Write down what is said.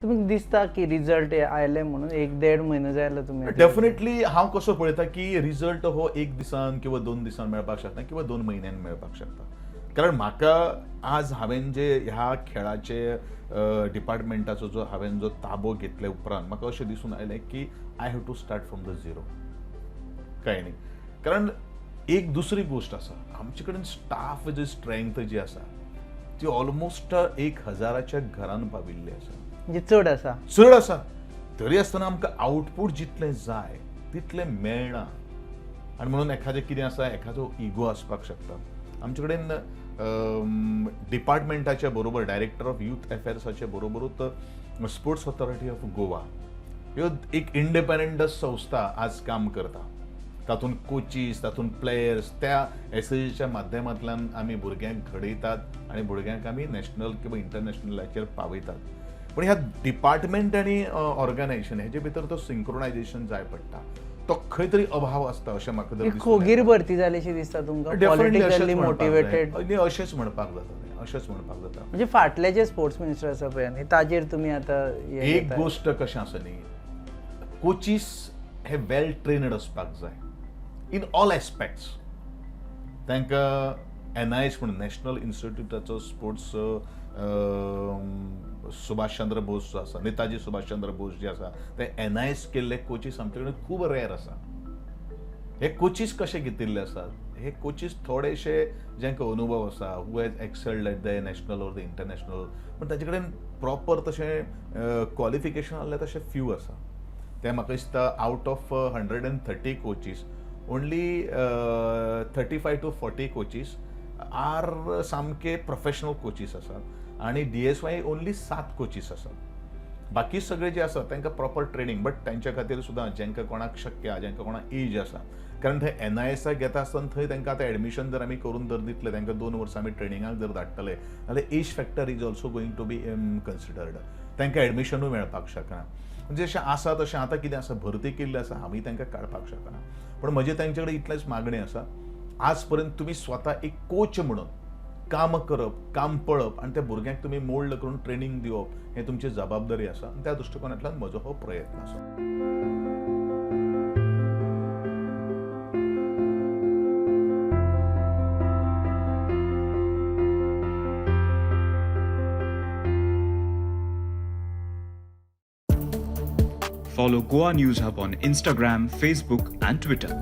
तुम्ही दिसता की रिझल्ट आयले म्हणून 1-1.5 म्हयनो जायला तुम्ही डेफिनेटली हांव कसो पळयता की रिझल्ट हो 1 दिसान किंवा 2 दिसान मेळपाक शकता किंवा 2 म्हयन्यान मेळपाक शकता. कारण म्हाका आज हांवें जे ह्या खेळाचे डिपार्टमेंटाचो जो हांवें जो ताबो घेतले उपरांत म्हाका अशें दिसून आयलें की I have to start from the zero. कळ्ळें न्ही? कारण एक दुसरी गोष्ट आसा, आमचे कडेन स्टाफ जी स्ट्रेंथ जी आसा ती ऑलमोस्ट 1000च्या घरान पाविल्ली आसा. म्हणजे चड आसा. चड आसा. तरी आसतना आमकां आउटपूट जितलें जाय तितलें मेळना. आनी म्हणून एखादें कितें आसा, एखादो इगो आसपाक शकता. आमचे कडेन डिपार्टमेंटाच्या बरोबर डायरेक्टर ऑफ यूथ अफेअर्साचे बरोबरूच स्पोर्ट्स ऑथॉरिटी ऑफ गोवा ह्यो एक इंडिपेंडंट संस्था आज काम करता. तातूंत कोचीस, तातूंत प्लेयर्स, त्या एसएसीच्या माध्यमांतल्यान आमी भुरग्यांक घडयतात आनी भुरग्यांक आमी नॅशनल किंवा इंटरनॅशनलाचेर पावयतात. पण ह्या डिपार्टमेंट आनी ऑर्गनायझेशन हेजे भितर तो सिंक्रोनायझेशन जाय पडटा. तो खंय तरी अभाव आसता अशें म्हाका तर दिसता. खोगीर भरती जाल्याशी दिसता तुमकां पॉलिटिकली मोटिवेटेड. अशेंच म्हणपाक जाता. अशेंच म्हणपाक जाता. म्हणजे फाटले जे स्पोर्ट्स मिनिस्टर आसा पळय न्ही ताजेर तुमी आतां एक गोष्ट कशें आसा न्ही, कोचीस हे वेल ट्रेनड आसपाक जाय इन ऑल एस्पेक्ट्स. तांकां NIS म्हणून नॅशनल इन्स्टिट्यूटाचो स्पोर्ट्स सुभाषचंद्र बोस जो आसा, नेताजी सुभाषचंद्र बोस जे आसा ते NIS केल्ले कोचीस आमचे कडेन खूब रेअर आसा. हे कोचीस कशे घेतिल्ले आसात, हे कोचीस थोडेशे जांकां अनुभव आसा, who has excelled at the national or the international, पण ताचे कडेन प्रॉपर तशें क्वॉलिफिकेशन आसलें तशें फ्यू आसा. ते म्हाका दिसता out of 130 coaches only 35 to 40 coaches are सामके प्रोफेशनल कोचीस आसात आनी DSY ओन्ली 7 कोचीस आसात. बाकी सगळे जे आसा तांकां प्रॉपर ट्रेनिंग, बट तांच्या खातीर सुद्दां जांकां कोणाक शक्य आसा, जांकां कोणाक एज आसा, कारण थंय NISक घेता आसतना थंय तांकां आतां एडमिशन जर आमी करून जर दितले, तांकां 2 वर्सां आमी ट्रेनिंगाक जर धाडटले जाल्यार age factor is also going to be considered. तांकां एडमिशनूय मेळपाक शकना. म्हणजे अशें आसा तशें आतां कितें आसा, भरती केल्ली आसा, आमी तांकां काडपाक शकना. पण म्हजे तांचे कडेन इतलेंच मागणें आसा, आज पर्यंत तुमी स्वता एक कोच म्हणून काम करप, काम पळप आनी त्या भुरग्यांक तुमी मोल्ड करून ट्रेनिंग दिवप हें तुमची जबाबदारी आसा. आनी त्या दृश्टिकोनांतल्यान म्हजो हो प्रयत्न आसा. Follow Goa News Hub on Instagram, Facebook, and Twitter.